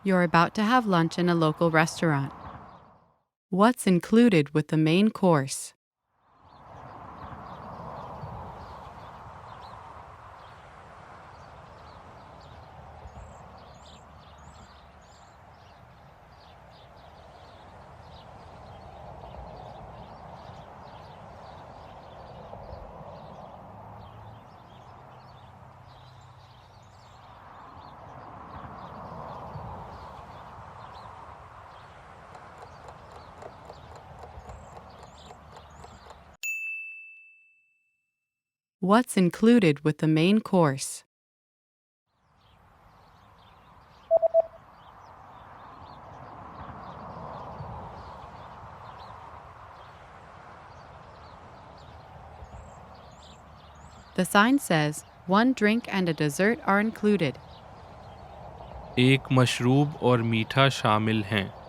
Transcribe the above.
You're about to have lunch in a local restaurant. What's included with the main course? What's included with the main course? The sign says, one drink and a dessert are included. एक मशरूब और मीठा शामिल हैं.